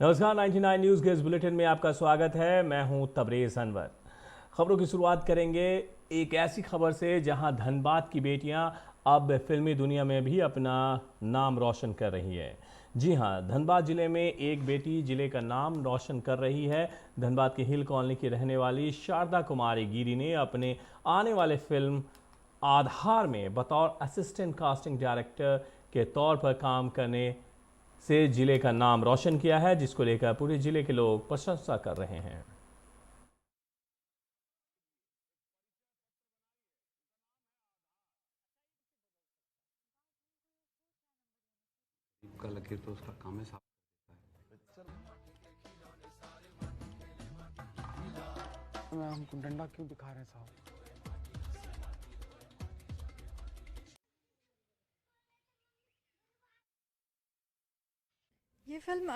नमस्कार 99 न्यूज़ के इस बुलेटिन में आपका स्वागत है। मैं हूं तबरेज़ अनवर। खबरों की शुरुआत करेंगे एक ऐसी खबर से जहां धनबाद की बेटियां अब फिल्मी दुनिया में भी अपना नाम रोशन कर रही है। जी हां, धनबाद जिले में एक बेटी जिले का नाम रोशन कर रही है। धनबाद की हिल कॉलोनी की रहने वाली शारदा कुमारी गिरी ने अपने आने वाले फिल्म आधार में बतौर असिस्टेंट कास्टिंग डायरेक्टर के तौर पर काम करने से जिले का नाम रोशन किया है, जिसको लेकर पूरे जिले के लोग प्रशंसा कर रहे हैं। का लकीर तो उसका काम है साफ हमको डंडा क्यों दिखा रहे हैं साहब? ये फिल्म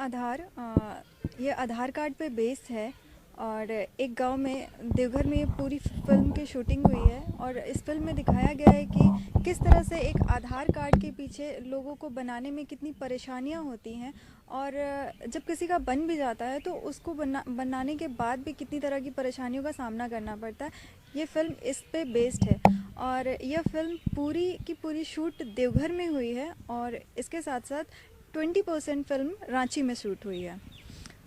ये आधार कार्ड पे बेस्ड है और एक गांव में देवघर में ये पूरी फिल्म की शूटिंग हुई है और इस फिल्म में दिखाया गया है कि किस तरह से एक आधार कार्ड के पीछे लोगों को बनाने में कितनी परेशानियां होती हैं और जब किसी का बन भी जाता है तो उसको बनाने के बाद भी कितनी तरह की परेशानियों का सामना करना पड़ता है। ये फिल्म इस पे बेस्ड है और यह फिल्म पूरी की पूरी शूट देवघर में हुई है और इसके साथ साथ 20% फिल्म रांची में शूट हुई है।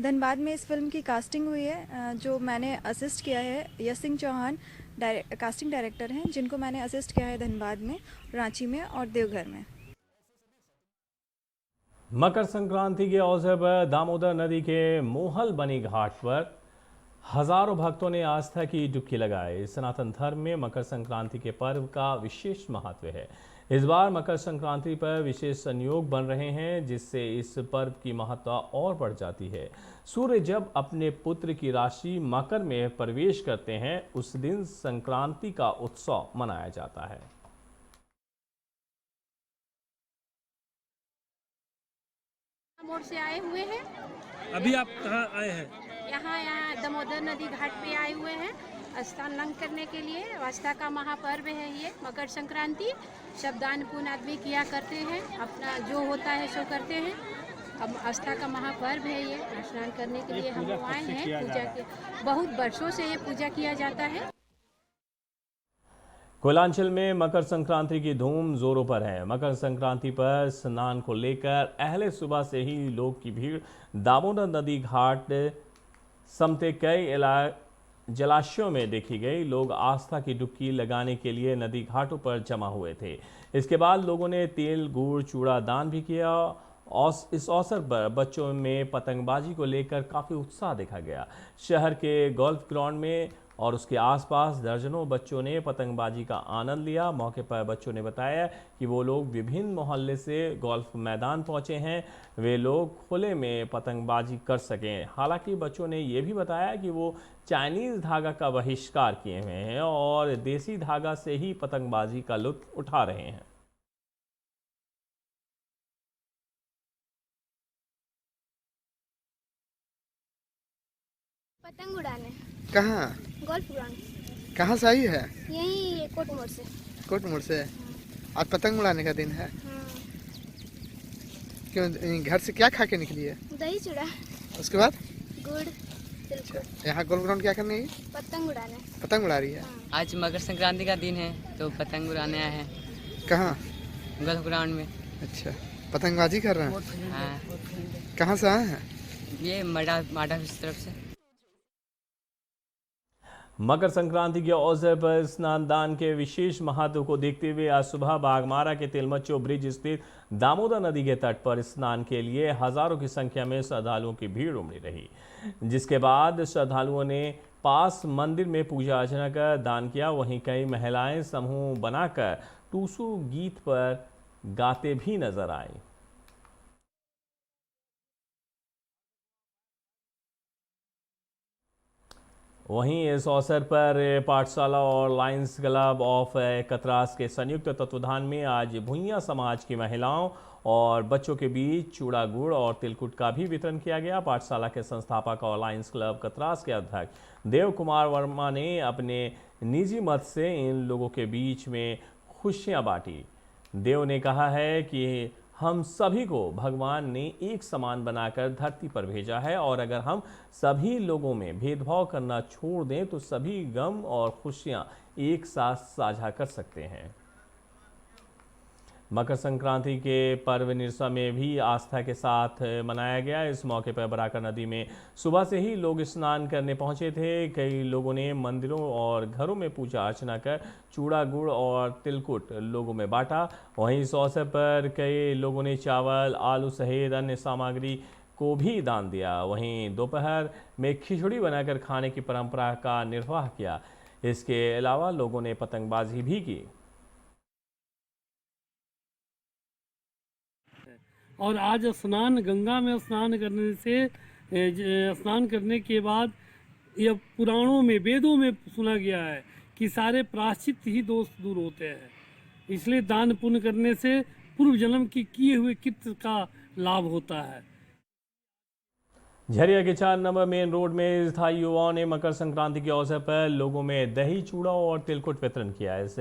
धनबाद में इस फिल्म की कास्टिंग हुई है। जो मैंने असिस्ट किया है यश सिंह चौहान कास्टिंग डायरेक्टर हैं, जिनको मैंने असिस्ट किया है धनबाद में, रांची में और देवघर में। मकर संक्रांति के अवसर पर दामोदर नदी के मोहल बनी घाट पर हजारों भक्तों ने आस्था की डुबकी लगाई। सनातन धर्म में मकर संक्रांति के पर्व का विशेष महत्व है। इस बार मकर संक्रांति पर विशेष संयोग बन रहे हैं, जिससे इस पर्व की महत्ता और बढ़ जाती है। सूर्य जब अपने पुत्र की राशि मकर में प्रवेश करते हैं, उस दिन संक्रांति का उत्सव मनाया जाता है। मोड़ से आए हुए हैं। अभी आप कहाँ आए हैं? यहाँ दामोदर नदी घाट पे आए हुए हैं स्नान करने के लिए। आस्था का महापर्व है ये मकर संक्रांति। सब दान पुण्य आदमी किया करते हैं, अपना जो होता है सो करते हैं। अब आस्था का महापर्व है ये, स्नान करने के लिए हम लोग आए हैं। पूजा के बहुत वर्षों से ये पूजा किया जाता है। कोयलांचल में मकर संक्रांति की धूम जोरों पर है। मकर संक्रांति पर स्नान को लेकर अहले सुबह से ही लोग की भीड़ दामोदर नदी घाट समते कई जलाशयों में देखी गई। लोग आस्था की डुबकी लगाने के लिए नदी घाटों पर जमा हुए थे। इसके बाद लोगों ने तेल, गुड़, चूड़ा दान भी किया और इस अवसर पर बच्चों में पतंगबाजी को लेकर काफ़ी उत्साह देखा गया। शहर के गोल्फ ग्राउंड में और उसके आसपास दर्जनों बच्चों ने पतंगबाजी का आनंद लिया। मौके पर बच्चों ने बताया कि वो लोग विभिन्न मोहल्ले से गोल्फ मैदान पहुंचे हैं, वे लोग खुले में पतंगबाजी कर सकें। हालांकि बच्चों ने ये भी बताया कि वो चाइनीज़ धागा का बहिष्कार किए हुए हैं और देसी धागा से ही पतंगबाजी का लुत्फ उठा रहे हैं। पतंग उड़ाने। कहाँ? Golf ground. कहाँ से आई है? यही कोट मोड़ से। कोट मोड़ से। आज पतंग उड़ाने का दिन है। हाँ। क्यों, घर से क्या खा के निकली है? दही चूड़ा, उसके बाद गुड़, अच्छा, यहाँ गोल्फ ग्राउंड क्या करने गई? पतंग उड़ाने। पतंग उड़ा रही है। आज मकर संक्रांति का दिन है तो पतंग उड़ाने आए हैं कहाँ? गोल्फ ग्राउंड में। अच्छा, पतंगबाजी कर रहे हैं। हाँ, कहाँ से आए हैं? ये माडा इस तरफ से। मकर संक्रांति के अवसर पर स्नान दान के विशेष महत्व को देखते हुए आज सुबह बागमारा के तिलमच्चो ब्रिज स्थित दामोदर नदी के तट पर स्नान के लिए हजारों की संख्या में श्रद्धालुओं की भीड़ उमड़ी रही, जिसके बाद श्रद्धालुओं ने पास मंदिर में पूजा अर्चना कर दान किया। वहीं कई महिलाएं समूह बनाकर टूसू गीत पर गाते भी नजर आई। वहीं इस अवसर पर पाठशाला और लायंस क्लब ऑफ कतरास के संयुक्त तत्वाधान में आज भुइयां समाज की महिलाओं और बच्चों के बीच चूड़ा गुड़ और तिलकुट का भी वितरण किया गया। पाठशाला के संस्थापक और लायंस क्लब कतरास के अध्यक्ष देव कुमार वर्मा ने अपने निजी मत से इन लोगों के बीच में खुशियां बांटी। देव ने कहा है कि हम सभी को भगवान ने एक समान बनाकर धरती पर भेजा है और अगर हम सभी लोगों में भेदभाव करना छोड़ दें तो सभी गम और खुशियां एक साथ साझा कर सकते हैं। मकर संक्रांति के पर्व निरसा में भी आस्था के साथ मनाया गया। इस मौके पर बराकर नदी में सुबह से ही लोग स्नान करने पहुंचे थे। कई लोगों ने मंदिरों और घरों में पूजा अर्चना कर चूड़ा गुड़ और तिलकुट लोगों में बांटा। वहीं इस अवसर पर कई लोगों ने चावल, आलू सहित अन्य सामग्री को भी दान दिया। वहीं दोपहर में खिचड़ी बनाकर खाने की परंपरा का निर्वाह किया। इसके अलावा लोगों ने पतंगबाजी भी की। और आज स्नान, गंगा में स्नान करने से, स्नान करने के बाद यह पुराणों में, वेदों में सुना गया है कि सारे प्रायश्चित ही दोष दूर होते हैं। इसलिए दान पुण्य करने से पूर्व जन्म की किए हुए कृत्य का लाभ होता है। झरिया के 4 नंबर मेन रोड में स्थायी युवाओं ने मकर संक्रांति के अवसर पर लोगों में दही, चूड़ा और तिलकुट वितरण किया। इस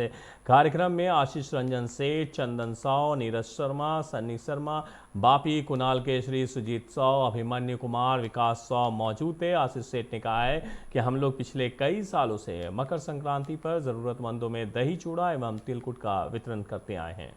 कार्यक्रम में आशीष रंजन सेठ, चंदन साव, नीरज शर्मा, सन्नी शर्मा, बापी, कुणाल केशरी, सुजीत साव, अभिमन्यु कुमार, विकास साव मौजूद थे। आशीष सेठ ने कहा है कि हम लोग पिछले कई सालों से मकर संक्रांति पर जरूरतमंदों में दही, चूड़ा एवं तिलकुट का वितरण करते आए हैं।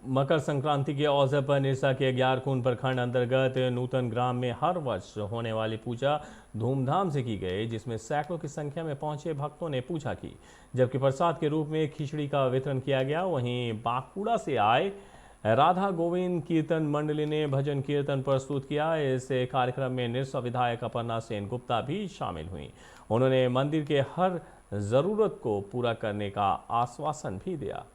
मकर संक्रांति के अवसर पर निरसा के ग्यारकुंड प्रखंड अंतर्गत नूतन ग्राम में हर वर्ष होने वाली पूजा धूमधाम से की गई, जिसमें सैकड़ों की संख्या में पहुंचे भक्तों ने पूजा की। जबकि प्रसाद के रूप में खिचड़ी का वितरण किया गया। वहीं बांकुड़ा से आए राधा गोविंद कीर्तन मंडली ने भजन कीर्तन प्रस्तुत किया। इस कार्यक्रम में निरसा विधायक अपर्णा सेन गुप्ता भी शामिल हुई। उन्होंने मंदिर के हर जरूरत को पूरा करने का आश्वासन भी दिया।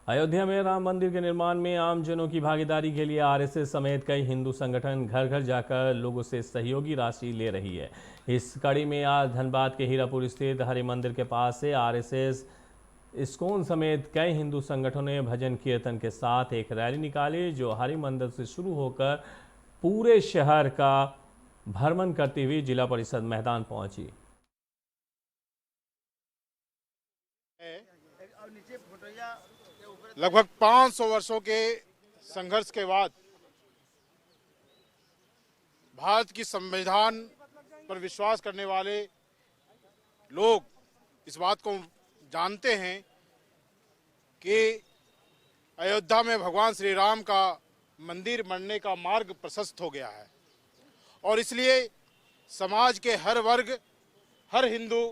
अयोध्या में राम मंदिर के निर्माण में आमजनों की भागीदारी के लिए आरएसएस समेत कई हिंदू संगठन घर घर जाकर लोगों से सहयोगी राशि ले रही है। इस कड़ी में आज धनबाद के हीरापुर स्थित हरि मंदिर के पास से आरएसएस, इस्कॉन समेत कई हिंदू संगठनों ने भजन कीर्तन के साथ एक रैली निकाली, जो हरि मंदिर से शुरू होकर पूरे शहर का भ्रमण करती हुई जिला परिषद मैदान पहुंची। लगभग 500 वर्षों के संघर्ष के बाद भारत की संविधान पर विश्वास करने वाले लोग इस बात को जानते हैं कि अयोध्या में भगवान श्री राम का मंदिर बनने का मार्ग प्रशस्त हो गया है और इसलिए समाज के हर वर्ग, हर हिंदू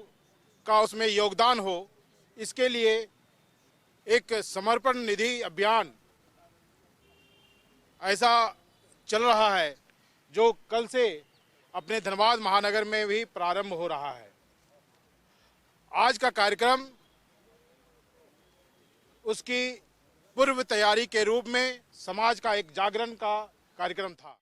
का उसमें योगदान हो, इसके लिए एक समर्पण निधि अभियान ऐसा चल रहा है जो कल से अपने धनबाद महानगर में भी प्रारंभ हो रहा है। आज का कार्यक्रम उसकी पूर्व तैयारी के रूप में समाज का एक जागरण का कार्यक्रम था।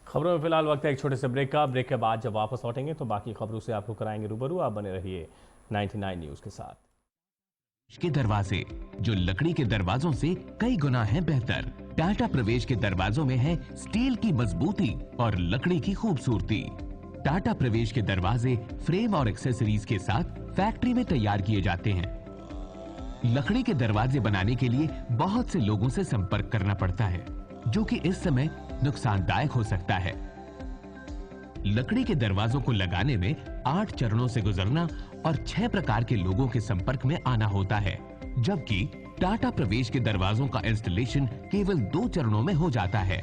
खबरों में फिलहाल वक्त है एक छोटे से ब्रेक का। ब्रेक के बाद जब वापस लौटेंगे तो बाकी खबरों से आपको कराएंगे रूबरू। आप बने रहिए 99 न्यूज के साथ। के दरवाजे जो लकड़ी के दरवाजों से कई गुना है बेहतर। टाटा प्रवेश के दरवाजों में है स्टील की मजबूती और लकड़ी की खूबसूरती। टाटा प्रवेश के दरवाजे फ्रेम और एक्सेसरीज के साथ फैक्ट्री में तैयार किए जाते हैं। लकड़ी के दरवाजे बनाने के लिए बहुत से लोगों से संपर्क करना पड़ता है, जो कि इस समय नुकसानदायक हो सकता है। लकड़ी के दरवाजों को लगाने में 8 चरणों से गुजरना और 6 प्रकार के लोगों के संपर्क में आना होता है, जबकि टाटा प्रवेश के दरवाजों का इंस्टॉलेशन केवल 2 चरणों में हो जाता है।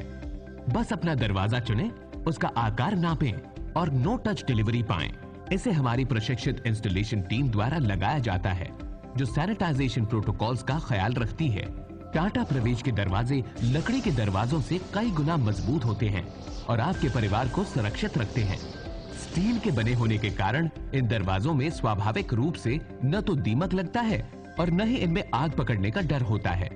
बस अपना दरवाजा चुनें, उसका आकार नापें और नो टच डिलीवरी पाएं। इसे हमारी प्रशिक्षित इंस्टॉलेशन टीम द्वारा लगाया जाता है, जो सैनिटाइजेशन प्रोटोकॉल्स का ख्याल रखती है। टाटा प्रवेश के दरवाजे लकड़ी के दरवाजों से कई गुना मजबूत होते हैं और आपके परिवार को सुरक्षित रखते हैं। स्टील के बने होने के कारण इन दरवाजों में स्वाभाविक रूप से न तो दीमक लगता है और न ही इनमें आग पकड़ने का डर होता है।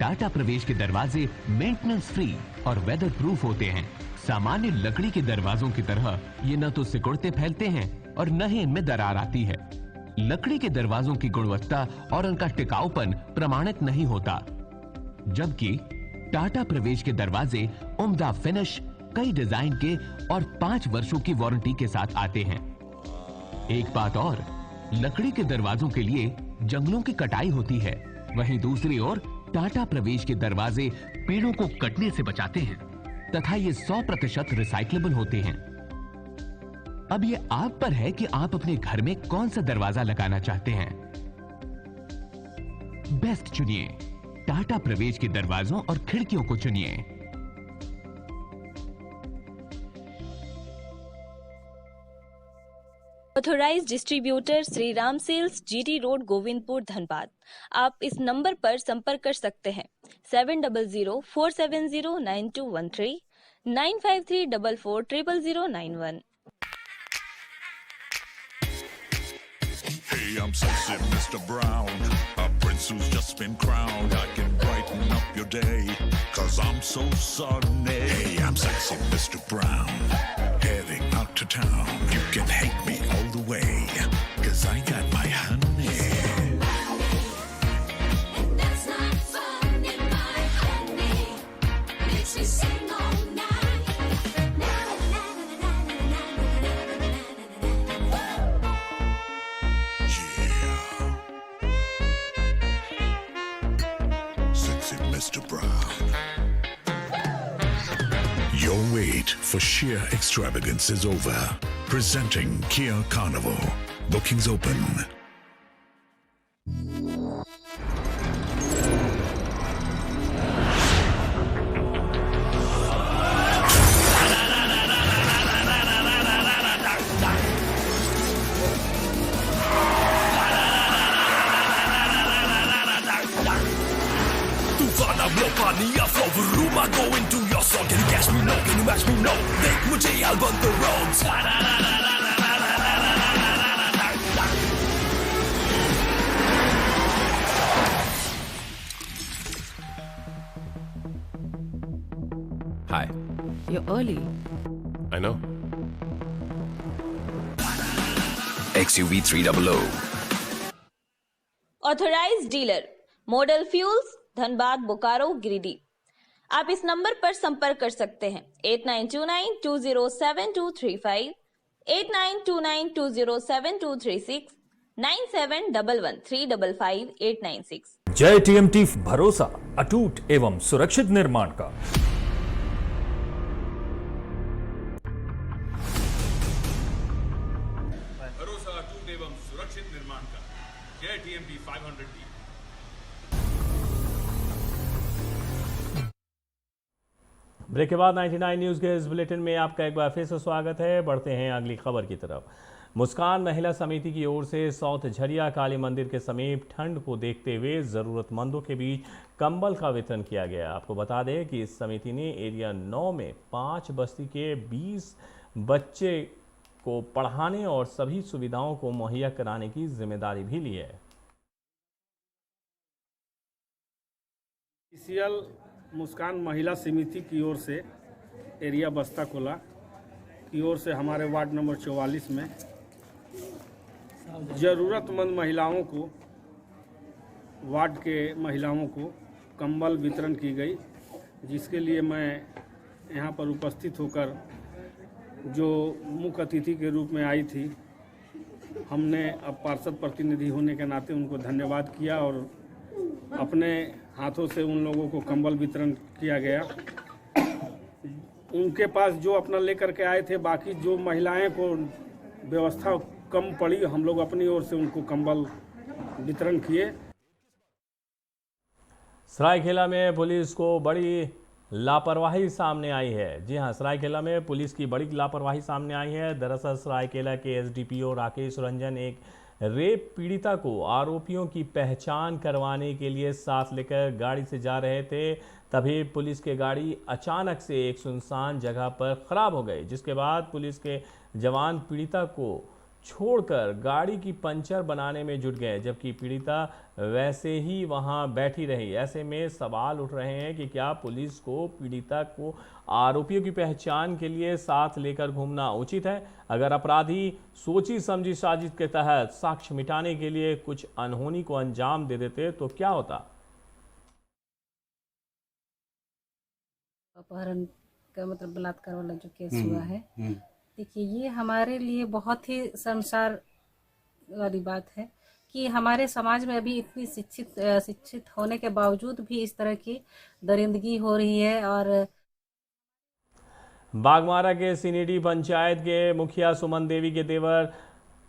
टाटा प्रवेश के दरवाजे मेंटेनेंस फ्री और वेदर प्रूफ होते हैं। सामान्य लकड़ी के दरवाजों की तरह ये न तो सिकुड़ते फैलते हैं और न ही इनमें दरार आती है। लकड़ी के दरवाजों की गुणवत्ता और उनका टिकाऊपन प्रमाणित नहीं होता, जबकि टाटा प्रवेश के दरवाजे उम्दा फिनिश, कई डिजाइन के और 5 वर्षों की वारंटी के साथ आते हैं। एक बात और, लकड़ी के दरवाजों के लिए जंगलों की कटाई होती है, वहीं दूसरी ओर टाटा प्रवेश के दरवाजे पेड़ों को कटने से बचाते हैं तथा ये 100% रिसाइक्लेबल होते हैं। अब ये आप पर है कि आप अपने घर में कौन सा दरवाजा लगाना चाहते हैं। बेस्ट चुनिए, टाटा प्रवेश के दरवाजों और खिड़कियों को चुनिए। Authorised distributor Shri Ram sales, GT road, Govindpur, Dhanbad. आप इस नंबर पर संपर्क कर सकते हैं 7004709213 9534400091। Hey, I'm sexy Mr. Brown, a prince who's just been crowned. I can brighten up your day, 'cause I'm so sunny. Hey, I'm sexy Mr. Brown, heading out to town. You can hate me all the way, 'cause I got my honey. And that's not fun in my honey, makes me sing all night. Sexy Mr. Brown. Your wait for sheer extravagance is over. Presenting Kia Carnival. Bookings open. I go into your song. Can you catch me? No. Can you match me? No. Make मुझे I'll run the roads. Hi. You're early. I know. XUV 300. Authorised dealer, model fuels, Dhanbad, Bokaro, Giridih. आप इस number पर संपर्क कर सकते हैं 8929207235, 8929207236, 9711355896। जय TMT, भरोसा अटूट एवं सुरक्षित निर्माण का। भरोसा अटूट एवं सुरक्षित निर्माण का। जय TMT 500D। ब्रेक के बाद 99 न्यूज़ के इस बुलेटिन में आपका एक बार फिर से स्वागत है। बढ़ते हैं अगली खबर की तरफ। मुस्कान महिला समिति की ओर से साउथ झरिया काली मंदिर के समीप ठंड को देखते हुए ज़रूरतमंदों के बीच कंबल का वितरण किया गया। आपको बता दें कि इस समिति ने एरिया 9 में 5 बस्ती के 20 बच्चे को पढ़ाने और सभी सुविधाओं को मुहैया कराने की जिम्मेदारी भी ली है। मुस्कान महिला समिति की ओर से एरिया बस्ता कोला की ओर से हमारे वार्ड नंबर 44 में ज़रूरतमंद महिलाओं को, वार्ड के महिलाओं को कंबल वितरण की गई, जिसके लिए मैं यहाँ पर उपस्थित होकर जो मुख्य अतिथि के रूप में आई थी, हमने अब पार्षद प्रतिनिधि होने के नाते उनको धन्यवाद किया और अपने हाथों से उन लोगों को कंबल वितरण किया गया। उनके पास जो अपना लेकर के आए थे, बाकी जो महिलाएं को व्यवस्था कम पड़ी, हम लोग अपनी ओर से उनको कंबल वितरण किए। सरायकेला में पुलिस को बड़ी लापरवाही सामने आई है। जी हां, सरायकेला में पुलिस की बड़ी लापरवाही सामने आई है। दरअसल सरायकेला के SDPO राकेश रंजन एक रेप पीड़िता को आरोपियों की पहचान करवाने के लिए साथ लेकर गाड़ी से जा रहे थे, तभी पुलिस की गाड़ी अचानक से एक सुनसान जगह पर खराब हो गई, जिसके बाद पुलिस के जवान पीड़िता को छोड़कर गाड़ी की पंचर बनाने में जुट गए, जबकि पीड़िता वैसे ही वहां बैठी रही। ऐसे में सवाल उठ रहे हैं कि क्या पुलिस को पीड़िता को आरोपियों की पहचान के लिए साथ लेकर घूमना उचित है? अगर अपराधी सोची समझी साजिश के तहत साक्ष्य मिटाने के लिए कुछ अनहोनी को अंजाम दे देते तो क्या होता? अपहरण का मतलब बलात्कार वाला जो केस हुआ है, देखिए ये हमारे लिए बहुत ही शर्मसार वाली बात है कि हमारे समाज में अभी इतनी शिक्षित होने के बावजूद भी इस तरह की दरिंदगी हो रही है। और बागमारा के सिनेडी पंचायत के मुखिया सुमन देवी के देवर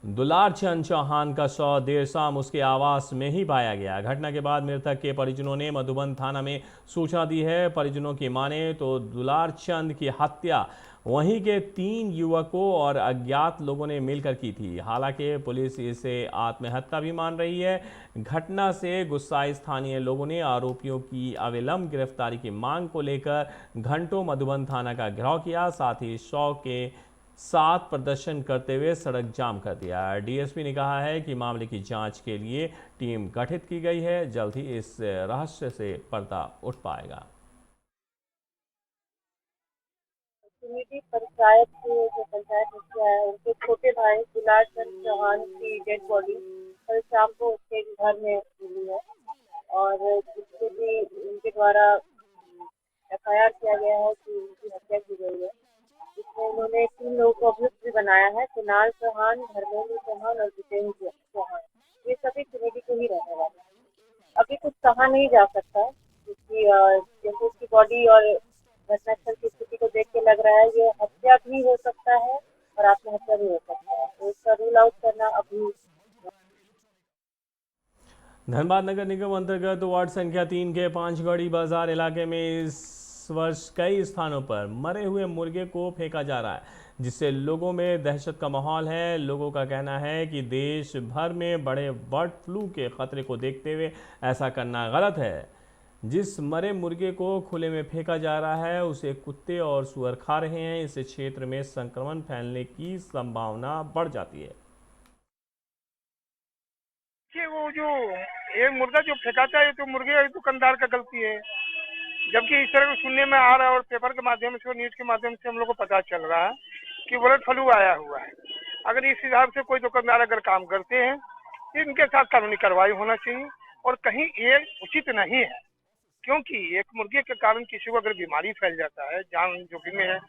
दुलार चंद चौहान का शव देर शाम उसके आवास में ही पाया गया। घटना के बाद मृतक के परिजनों ने मधुबन थाना में सूचना दी है। परिजनों की माने तो दुलार चंद की हत्या वहीं के 3 युवकों और अज्ञात लोगों ने मिलकर की थी। हालांकि पुलिस इसे आत्महत्या भी मान रही है। घटना से गुस्साए स्थानीय लोगों ने आरोपियों की अविलंब गिरफ्तारी की मांग को लेकर घंटों मधुबन थाना का घेराव किया, साथ ही शव के साथ प्रदर्शन करते हुए सड़क जाम कर दिया। डीएसपी ने कहा है कि मामले की जांच के लिए टीम गठित की गई है, जल्द ही इस रहस्य से पर्दा उठ पाएगा। पंचायत के जो पंचायत मुखिया है, उनके छोटे भाई दुलार चंद चौहान की डेड बॉडी कल शाम को उसके घर में मिली है और जिसके भी उनके द्वारा FIR किया गया है कि उनकी हत्या की गई है। इसमें उन्होंने 3 लोगों को अभियुक्त भी बनाया है, कुणाल चौहान, धर्मेंद्र चौहान और जितेंद्र चौहान। ये सभी सिनेडी के ही रहने वाले हैं। अभी कुछ कहा नहीं जा सकता क्योंकि जैसे उसकी बॉडी और घटनास्थल की स्थिति को देख के लग रहा है ये हत्या भी हो सकता है और आत्महत्या भी हो सकता है, तो इसका रूल आउट करना अभी। धनबाद नगर निगम अंतर्गत वार्ड संख्या 3 के 5 गढ़ी बाजार इलाके में इस वर्ष कई स्थानों पर मरे हुए मुर्गे को फेंका जा रहा है, जिससे लोगों में दहशत का माहौल है। लोगों का कहना है कि देश भर में बड़े बर्ड फ्लू के खतरे को देखते हुए ऐसा करना गलत है। जिस मरे मुर्गे को खुले में फेंका जा रहा है उसे कुत्ते और सुअर खा रहे हैं। इससे क्षेत्र में संक्रमण फैलने की संभावना बढ़ जाती है। वो जो ये मुर्गा जो फेंकाता है तो मुर्गे दुकानदार का गलती है, जबकि इस तरह को सुनने में आ रहा है और पेपर के माध्यम से और न्यूज के माध्यम से हम लोग को पता चल रहा है कि बर्ड फ्लू आया हुआ है। अगर इस हिसाब से कोई दुकानदार अगर काम करते हैं तो इनके साथ कानूनी कार्रवाई होना चाहिए और कहीं ये उचित नहीं है, क्योंकि एक मुर्गे के कारण किसी को अगर बीमारी फैल जाता है, जान जोखिम में है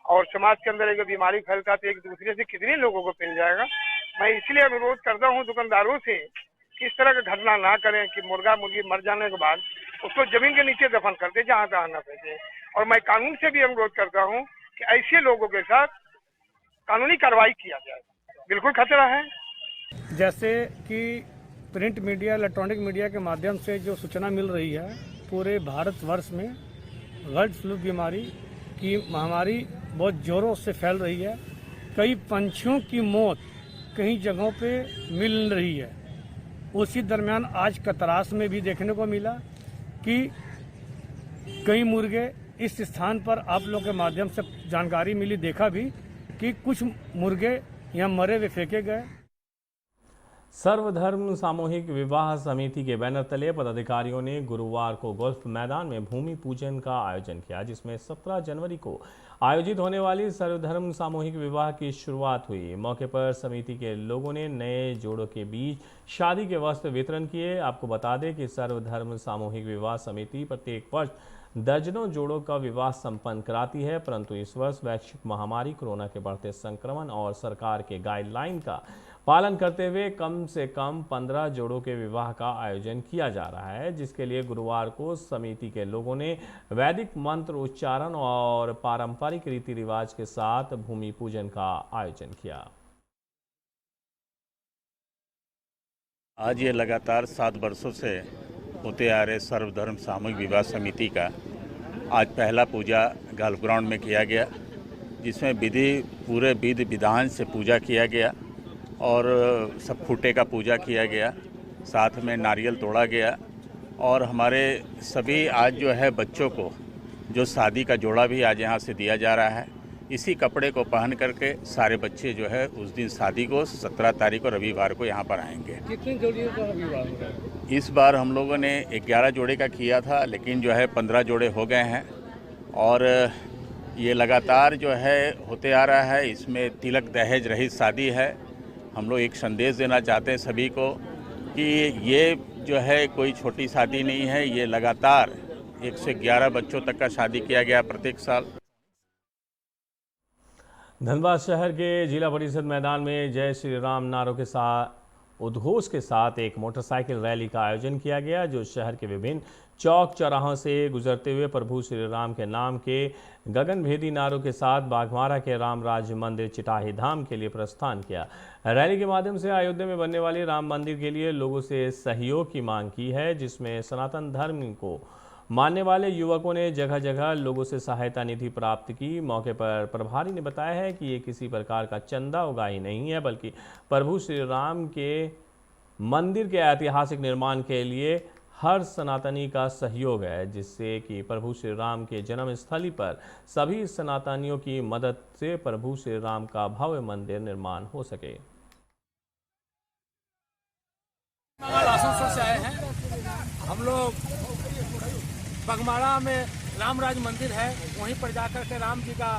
और समाज के अंदर अगर बीमारी फैलता है तो एक दूसरे से कितने लोगों को फैल जाएगा। मैं इसलिए अनुरोध करता हूं दुकानदारों से कि इस तरह की घटना ना करें कि मुर्गा मुर्गी मर जाने के बाद उसको जमीन के नीचे दफन कर दे जहाँ तहाँ न फेंके। और मैं कानून से भी अनुरोध करता हूँ कि ऐसे लोगों के साथ कानूनी कार्रवाई किया जाए, बिल्कुल खतरा है। जैसे कि प्रिंट मीडिया, इलेक्ट्रॉनिक मीडिया के माध्यम से जो सूचना मिल रही है, पूरे भारतवर्ष में बर्ड फ्लू बीमारी की महामारी बहुत जोरों से फैल रही है। कई पंछियों की मौत कई जगहों पे मिल रही है। उसी दरमियान आज कतरास में भी देखने को मिला कि कई मुर्गे इस स्थान पर आप लोग के माध्यम से जानकारी मिली, देखा भी कि कुछ मुर्गे यहाँ मरे हुए फेंके गए। सर्वधर्म सामूहिक विवाह समिति के बैनर तले पदाधिकारियों ने गुरुवार को गोल्फ मैदान में भूमि पूजन का आयोजन किया, जिसमें 17 जनवरी को आयोजित होने वाली सर्वधर्म सामूहिक विवाह की शुरुआत हुई। मौके पर समिति के लोगों ने नए जोड़ों के बीच शादी के वस्त्र वितरण किए। आपको बता दें कि सर्वधर्म सामूहिक विवाह समिति प्रत्येक वर्ष दर्जनों जोड़ों का विवाह संपन्न कराती है, परंतु इस वर्ष वैश्विक महामारी कोरोना के बढ़ते संक्रमण और सरकार के गाइडलाइन का पालन करते हुए कम से कम 15 जोड़ों के विवाह का आयोजन किया जा रहा है, जिसके लिए गुरुवार को समिति के लोगों ने वैदिक मंत्र उच्चारण और पारंपरिक रीति रिवाज के साथ भूमि पूजन का आयोजन किया। आज ये लगातार 7 वर्षों से होते आ रहे सर्वधर्म सामूहिक विवाह समिति का आज पहला पूजा गोल्फ ग्राउंड में किया गया, जिसमें पूरे विधि विधान से पूजा किया गया और सब खूंटे का पूजा किया गया, साथ में नारियल तोड़ा गया। और हमारे सभी आज जो है बच्चों को जो शादी का जोड़ा भी आज यहाँ से दिया जा रहा है। इसी कपड़े को पहन करके सारे बच्चे जो है उस दिन शादी को 17 तारीख को रविवार को यहाँ पर आएंगे। कितने जोड़ियों का रविवार होगा? इस बार हम लोगों ने 11 जोड़े का किया था, लेकिन जो है 15 जोड़े हो गए हैं और ये लगातार जो है होते आ रहा है। इसमें तिलक दहेज रहित शादी है। हम लोग एक संदेश देना चाहते हैं सभी को कि ये जो है कोई छोटी शादी नहीं है। ये लगातार 1 से 11 बच्चों तक का शादी किया गया प्रत्येक साल। धनबाद शहर के जिला परिषद मैदान में जय श्री राम नारों के साथ उद्घोष के साथ एक मोटरसाइकिल रैली का आयोजन किया गया, जो शहर के विभिन्न चौक चौराहों से गुजरते हुए प्रभु श्री राम के नाम के गगनभेदी नारों के साथ बाघमारा के रामराज मंदिर चिटाही धाम के लिए प्रस्थान किया। रैली के माध्यम से अयोध्या में बनने वाले राम मंदिर के लिए लोगों से सहयोग की मांग की है, जिसमें सनातन धर्म को मानने वाले युवकों ने जगह जगह लोगों से सहायता निधि प्राप्त की। मौके पर प्रभारी ने बताया है कि ये किसी प्रकार का चंदा उगाही नहीं है, बल्कि प्रभु श्री राम के मंदिर के ऐतिहासिक निर्माण के लिए हर सनातनी का सहयोग है, जिससे कि प्रभु श्री राम के जन्म स्थली पर सभी सनातनियों की मदद से प्रभु श्री राम का भव्य मंदिर निर्माण हो सके। आसनसोल से आए हैं हम लोग। बगमाड़ा में रामराज मंदिर है, वहीं पर जाकर के राम जी का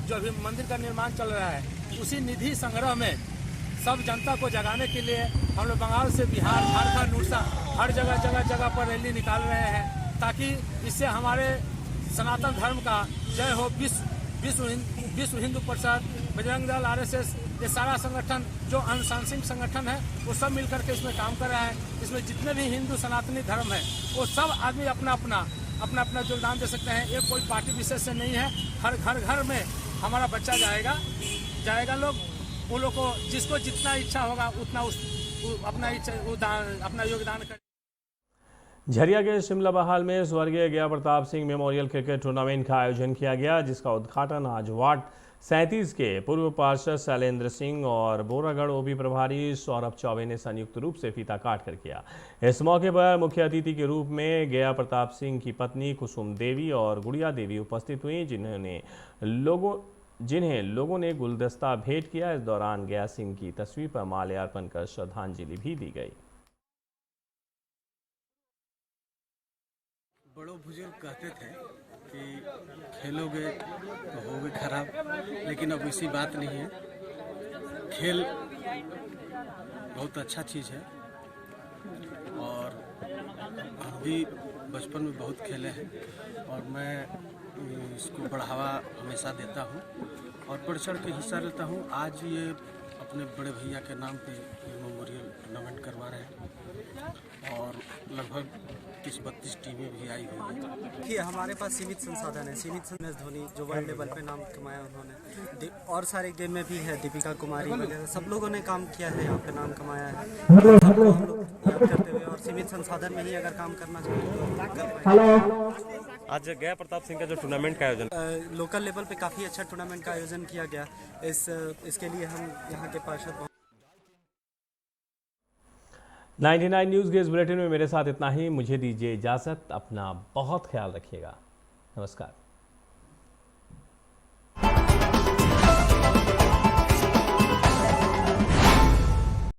जो अभी मंदिर का निर्माण चल रहा है, उसी निधि संग्रह में सब जनता को जगाने के लिए हम लोग बंगाल से बिहार, झारखंड, उड़ीसा हर जगह पर रैली निकाल रहे हैं, ताकि इससे हमारे सनातन धर्म का जय हो। विश्व हिंदू परिषद, बजरंग दल, RSS, ये सारा संगठन जो अनुशासनिक संगठन है वो सब मिलकर के इसमें काम कर रहा है। इसमें जितने भी हिंदू सनातनी धर्म है वो सब आदमी अपना अपना योगदान दे सकते हैं। ये कोई पार्टी विशेष से नहीं है। हर घर में हमारा बच्चा जाएगा लोग उन लोग को जिसको जितना इच्छा होगा उतना अपना योगदान करें। झरिया के शिमला बहाल में स्वर्गीय गया Pratap Singh memorial cricket tournament का आयोजन किया गया, जिसका उद्घाटन आज वार्ड 37 के पूर्व पार्षद शैलेंद्र सिंह और बोरागढ़ ओबी प्रभारी सौरभ चौबे ने संयुक्त रूप से फीता काट कर किया। इस मौके पर मुख्य अतिथि के रूप में गया प्रताप सिंह की पत्नी कुसुम देवी और गुड़िया देवी उपस्थित हुई, जिन्हें लोगों ने गुलदस्ता भेंट किया। इस दौरान गया सिंह की तस्वीर पर माल्यार्पण कर श्रद्धांजलि भी दी गई। बड़ों बुजुर्ग कहते थे कि खेलोगे तो होगे खराब, लेकिन अब ऐसी बात नहीं है। खेल बहुत अच्छा चीज़ है और हम भी बचपन में बहुत खेले हैं और मैं इसको बढ़ावा हमेशा देता हूँ और बढ़ चढ़ के हिस्सा लेता हूँ। आज ये अपने बड़े भैया के नाम पे मेमोरियल टूर्नामेंट करवा रहे हैं और लगभग 30-32 टीमें भी आई हुई हैं। देखिए हमारे पास सीमित संसाधन है। MS धोनी जो वर्ल्ड लेवल पे नाम कमाया उन्होंने, और सारे गेम में भी है, दीपिका कुमारी वगैरह सब लोगों ने काम किया है, यहाँ पे नाम कमाया है। सबको हम लोग याद करते हुए और सीमित संसाधन में ही अगर काम करना चाहिए। आज गया प्रताप सिंह का जो टूर्नामेंट का आयोजन लोकल लेवल पे काफ़ी अच्छा टूर्नामेंट का आयोजन किया गया। इसके लिए हम यहाँ के पार्षद 99 न्यूज़ के इस बुलेटिन में मेरे साथ इतना ही। मुझे दीजिए इजाज़त। अपना बहुत ख्याल रखिएगा। नमस्कार।